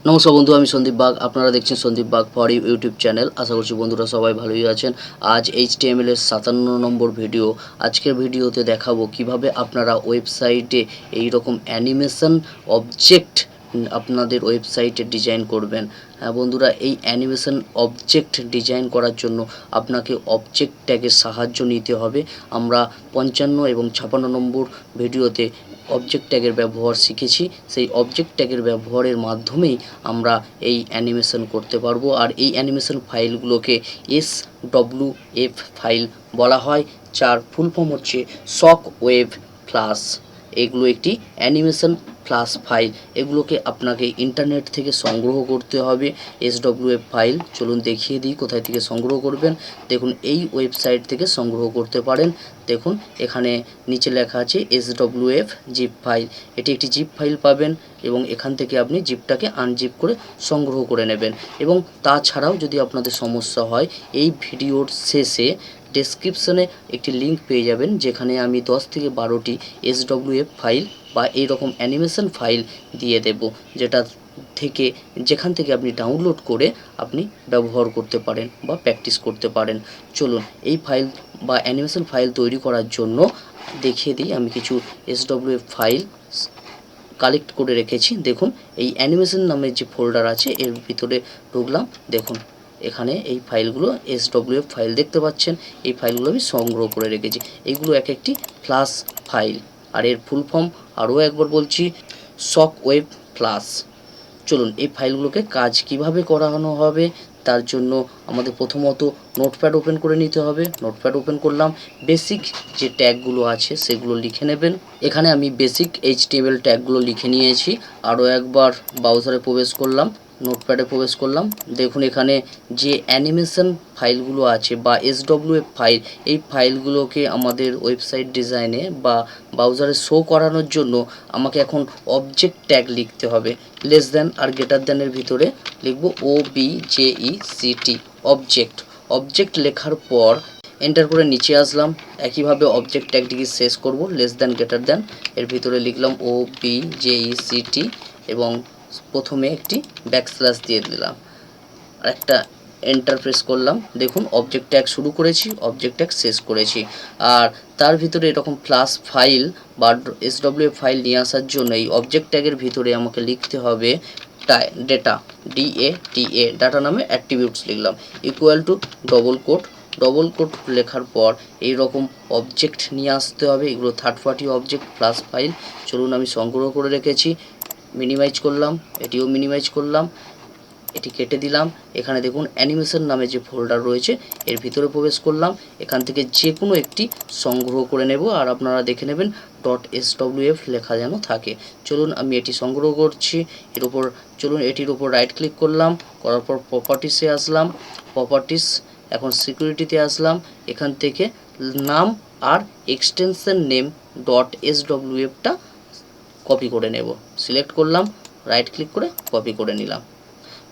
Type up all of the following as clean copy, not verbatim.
নমস্কার বন্ধু, আমি সন্দীপ বাগ। আপনারা দেখছেন Sandip Bag for YouTube channel. আশা করছি বন্ধুরা সবাই ভালোই আছেন। আজ HTML এর 57 নম্বর ভিডিও। আজকের ভিডিওতে দেখাবো কিভাবে আপনারা ওয়েবসাইটে এই রকম অ্যানিমেশন অবজেক্ট আপনাদের ওয়েবসাইটে ডিজাইন করবেন। হ্যাঁ বন্ধুরা, এই অ্যানিমেশন অবজেক্ট ডিজাইন করার জন্য আপনাকে অবজেক্ট ট্যাগের সাহায্য নিতে হবে। আমরা 55 এবং 56 নম্বর ভিডিওতে অবজেক্ট ট্যাগের ব্যবহার শিখেছি। সেই অবজেক্ট ট্যাগের ব্যবহারের মাধ্যমেই আমরা এই অ্যানিমেশন করতে পারবো। আর এই অ্যানিমেশন ফাইলগুলোকে SWF ফাইল বলা হয়, যার ফুল ফর্ম হচ্ছে শক ওয়েভ প্লাস। এগুলো একটি অ্যানিমেশন প্লাস ফাইল। এগুলোকে আপনাকে ইন্টারনেট থেকে সংগ্রহ করতে হবে। SWF ফাইল চলুন দেখিয়ে দিই কোথায় থেকে সংগ্রহ করবেন। দেখুন, এই ওয়েবসাইট থেকে সংগ্রহ করতে পারেন। দেখুন এখানে নিচে লেখা আছে SWF জিপ ফাইল। এটি একটি জিপ ফাইল পাবেন এবং এখান থেকে আপনি জিপটাকে আনজিপ করে সংগ্রহ করে নেবেন। এবং তাছাড়াও যদি আপনাদের সমস্যা হয়, এই ভিডিওর শেষে ডেসক্রিপশনে একটি লিঙ্ক পেয়ে যাবেন, যেখানে আমি 10 থেকে 12টি SWF ফাইল বা এই রকম অ্যানিমেশন ফাইল দিয়ে দেব, যেখান থেকে আপনি ডাউনলোড করে আপনি ব্যবহার করতে পারেন বা প্র্যাকটিস করতে পারেন। চলুন এই ফাইল বা অ্যানিমেশন ফাইল তৈরি করার জন্য দেখিয়ে দিই। আমি কিছু SWF ফাইল কালেক্ট করে রেখেছি। দেখুন, এই অ্যানিমেশন নামের যে ফোল্ডার আছে এর ভিতরে ঢুকলাম। দেখুন এখানে এই ফাইলগুলো SWF ফাইল দেখতে পাচ্ছেন। এই ফাইলগুলো আমি সংগ্রহ করে রেখেছি। এইগুলো এক একটি প্লাস ফাইল, আর এর ফুল ফর্ম আরও একবার বলছি, শক ওয়েভ প্লাস। চলুন এই ফাইলগুলোকে কাজ কিভাবে করানো হবে তার জন্য আমাদের প্রথমত নোটপ্যাড ওপেন করে নিতে হবে। নোটপ্যাড ওপেন করলাম, বেসিক যে ট্যাগগুলো আছে সেগুলো লিখে নেবেন। এখানে আমি বেসিক HTML ট্যাগগুলো লিখে নিয়েছি। আরও একবার ব্রাউজারে প্রবেশ করলাম, নোটপ্যাডে প্রবেশ করলাম। দেখুন এখানে যে অ্যানিমেশন ফাইলগুলো আছে বা SWF ফাইল, এই ফাইলগুলোকে আমাদের ওয়েবসাইট ডিজাইনে বা ব্রাউজারে শো করানোর জন্য আমাকে এখন অবজেক্ট ট্যাগ লিখতে হবে। লেস দ্যান আর গ্রেটার দ্যানের ভিতরে লিখব OBJECT অবজেক্ট। অবজেক্ট লেখার পর এন্টার করে নিচে আসলাম। একইভাবে অবজেক্ট ট্যাগটিকে শেষ করব, লেস দ্যান গ্রেটার দ্যান এর ভিতরে লিখলাম OBJECT এবং প্রথমে একটি ব্যাকস্ল্যাশ দিয়ে দিলাম আর একটা এন্টার প্রেস করলাম। দেখুন অবজেক্ট ট্যাগ শুরু করেছি, অবজেক্ট ট্যাগ শেষ করেছি। আর তার ভিতরে এরকম প্লাস ফাইল বা SWF ফাইল নিয়ে আসার জন্য এই অবজেক্ট ট্যাগের ভিতরে আমাকে লিখতে হবে ডেটা, DATA, ডাটা নামে অ্যাট্রিবিউটস লিখলাম, ইকুয়াল টু ডবল কোট লেখার পর এই রকম অবজেক্ট নিয়ে আসতে হবে। এগুলো third party object plus file. চলুন আমি সংগ্রহ করে রেখেছি। মিনিমাইজ করলাম, এটিও মিনিমাইজ করলাম, এটি কেটে দিলাম। এখানে দেখুন অ্যানিমেশন নামে যে ফোল্ডার রয়েছে এর ভিতরে প্রবেশ করলাম। এখান থেকে যে কোনো একটি সংগ্রহ করে নেব, আর আপনারা দেখে নেবেন .swf লেখা যেন থাকে। চলুন আমি এটি সংগ্রহ করছি। এটির উপর রাইট ক্লিক করলাম, করার পর প্রপার্টিসে আসলাম। প্রপার্টিস, এখন সিকিউরিটিতে আসলাম। এখান থেকে নাম আর এক্সটেনশন নেম .swfটা কপি করে নেব। সিলেক্ট করলাম, রাইট ক্লিক করে কপি করে নিলাম,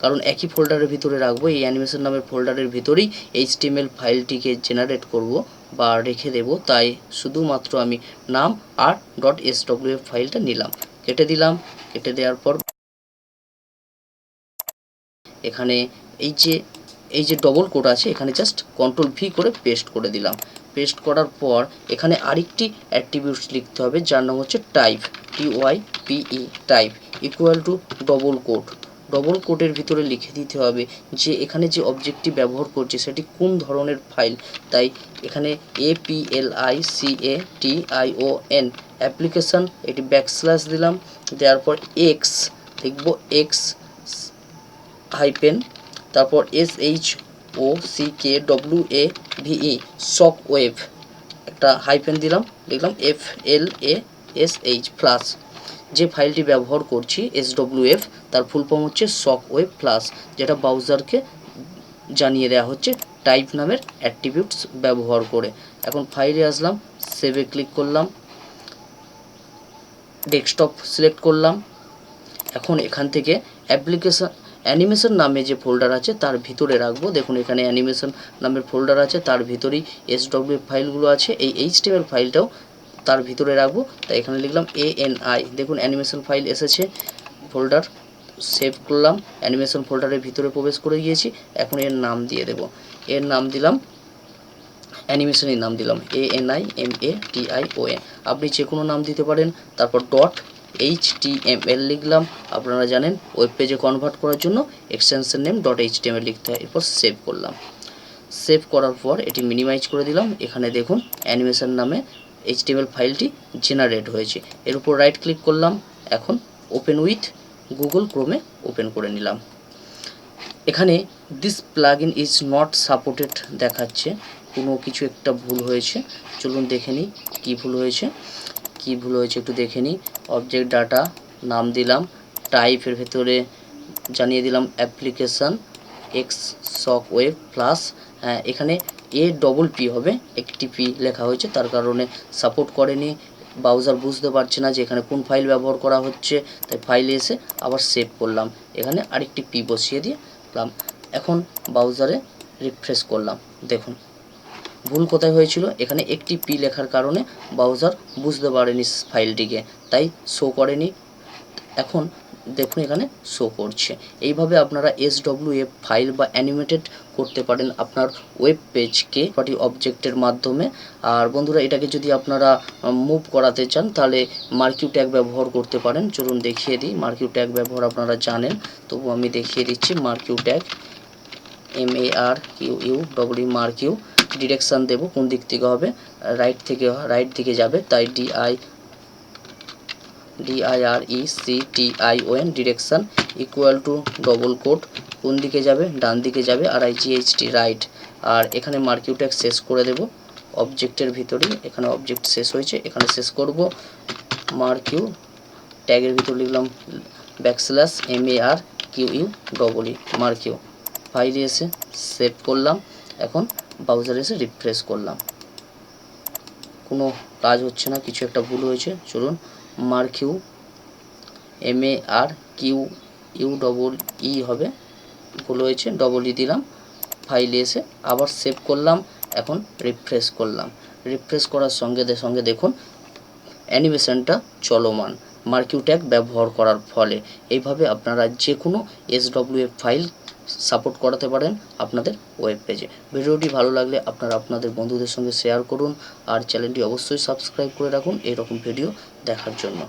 কারণ একই ফোল্ডারের ভিতরে রাখবো। এই অ্যানিমেশন নামের ফোল্ডারের ভিতরেই HTML ফাইলটিকে জেনারেট করব বা রেখে দেব, তাই শুধুমাত্র আমি নাম আর .swf ফাইলটা নিলাম, কেটে দিলাম। কেটে দেওয়ার পর এখানে এই যে ডবল কোট আছে, এখানে জাস্ট Ctrl+V করে পেস্ট করে দিলাম। পেস্ট করার পর এখানে আরেকটি অ্যাট্রিবিউটস লিখতে হবে, যার নাম হচ্ছে type, TYPE type, equal to double কোটের ভিতরে লিখে দিতে হবে যে এখানে যে অবজেক্টটি ব্যবহার করছি সেটি কোন ধরনের ফাইল। তাই এখানে APLICATION অ্যাপ্লিকেশন, এটি ব্যাকস্ল্যাশ দিলাম। দেওয়ার পর এক্স লিখব, এক্স হাইপেন, তারপর SHOCKWAVE শক ওয়েভ, একটা হাইপেন দিলাম, লিখলাম FLASH প্লাস। যে ফাইলটি ব্যবহার করছি SWF, তার ফুল ফর্ম হচ্ছে শক ওয়েভ প্লাস, যেটা ব্রাউজারকে জানিয়ে দেওয়া হচ্ছে টাইপ নামের অ্যাট্রিবিউটস ব্যবহার করে। এখন ফাইলে আসলাম, সেভে ক্লিক করলাম, ডেস্কটপ সিলেক্ট করলাম। এখন এখান থেকে অ্যানিমেশন নামে যে ফোল্ডার আছে তার ভিতরে রাখবো। দেখুন এখানে অ্যানিমেশন নামের ফোল্ডার আছে, তার ভিতরেই SWF ফাইলগুলো আছে। এই HTML ফাইলটাও তার ভিতরে রাখবো, তাই এখানে লিখলাম ANI। দেখুন অ্যানিমেশন ফাইল এসেছে ফোল্ডার। সেভ করলাম, অ্যানিমেশন ফোল্ডারের ভিতরে প্রবেশ করে গিয়েছি। এখন এর নাম দিয়ে দেব, এর নাম দিলাম অ্যানিমেশনের নাম দিলাম ANIMATION। আপনি যে কোনো নাম দিতে পারেন। তারপর .html লিখলাম। আপনারা জানেন ওয়েব পেজে কনভার্ট করার জন্য এক্সটেনশন নেম .html লিখতে হয়। এরপর সেভ করলাম। সেভ করার পর এটি মিনিমাইজ করে দিলাম। এখানে দেখুন অ্যানিমেশন নামে HTML ফাইলটি জেনারেট হয়েছে। এর উপর রাইট ক্লিক করলাম। এখন ওপেন উইথ গুগল ক্রোমে ওপেন করে নিলাম। এখানে this plugin is not supported দেখাচ্ছে, কোনো কিছু একটা ভুল হয়েছে। চলুন দেখে নিই কী ভুল হয়েছে। একটু দেখে নিই। অবজেক্ট ডাটা নাম দিলাম, টাইপের ভেতরে জানিয়ে দিলাম অ্যাপ্লিকেশান এক্স সক ওয়েব প্লাস, এখানে APP হবে, একটি পি লেখা হয়েছে, তার কারণে সাপোর্ট করেনি। ব্রাউজার বুঝতে পারছে না যে এখানে কোন ফাইল ব্যবহার করা হচ্ছে, তাই ফাইলে এসে আবার সেভ করলাম। এখানে আরেকটি পি বসিয়ে দিয়ে দিলাম। এখন ব্রাউজারে রিফ্রেশ করলাম। দেখুন ভুল কোথায় হয়েছিল, এখানে একটি পি লেখার কারণে ব্রাউজার বুঝতে পারেনি ফাইলটিকে, তাই শো করেনি। এখন দেখুন এখানে শো করছে। এইভাবে আপনারা SWF ফাইল বা অ্যানিমেটেড করতে পারেন আপনার ওয়েব পেজকে পার্টি অবজেক্টের মাধ্যমে। আর বন্ধুরা, এটাকে যদি আপনারা মুভ করাতে চান তাহলে মার্কিউ ট্যাগ ব্যবহার করতে পারেন। চলুন দেখিয়ে দিই। মার্কিউ ট্যাগ ব্যবহার আপনারা জানেন, তবু আমি দেখিয়ে দিচ্ছি। Marquee tag MARQUE marquee. Direction দেব কোন দিক থেকে হবে, রাইট দিকে যাবে, তাই DIRECTION direction equal to double quote কোন দিকে যাবে, ডান দিকে যাবে, আর IGHT রাইট। আর এখানে মার্কিউ ট্যাগ শেষ করে দেব অবজেক্টের ভিতরে। এখানে অবজেক্ট শেষ হয়েছে, এখানে শেষ করব। মার্কিউ ট্যাগের ভিতরে লিখলাম \MARQUE মার্কিউ। ফাইলে এসে সেভ করলাম। এখন ব্রাউজারে এসে রিফ্রেশ করলাম, কোনো কাজ হচ্ছে না, কিছু একটা ভুল হয়েছে। চলুন মার্কিউ MARQUE হবে, ভুল হয়েছে, ই দিলাম। ফাইলে এসে আবার সেভ করলাম। এখন রিফ্রেশ করলাম। রিফ্রেশ করার সঙ্গে সঙ্গে দেখুন অ্যানিমেশনটা চলমান মার্কিউ ট্যাগ ব্যবহার করার ফলে। এইভাবে আপনারা যে কোনো SWF ফাইল সাপোর্ট করাতে পারেন আপনাদের ওয়েব পেজে। ভিডিওটি ভালো লাগলে আপনারা আপনাদের বন্ধুদের সঙ্গে শেয়ার করুন, আর চ্যানেলটি অবশ্যই সাবস্ক্রাইব করে রাখুন এরকম ভিডিও দেখার জন্য।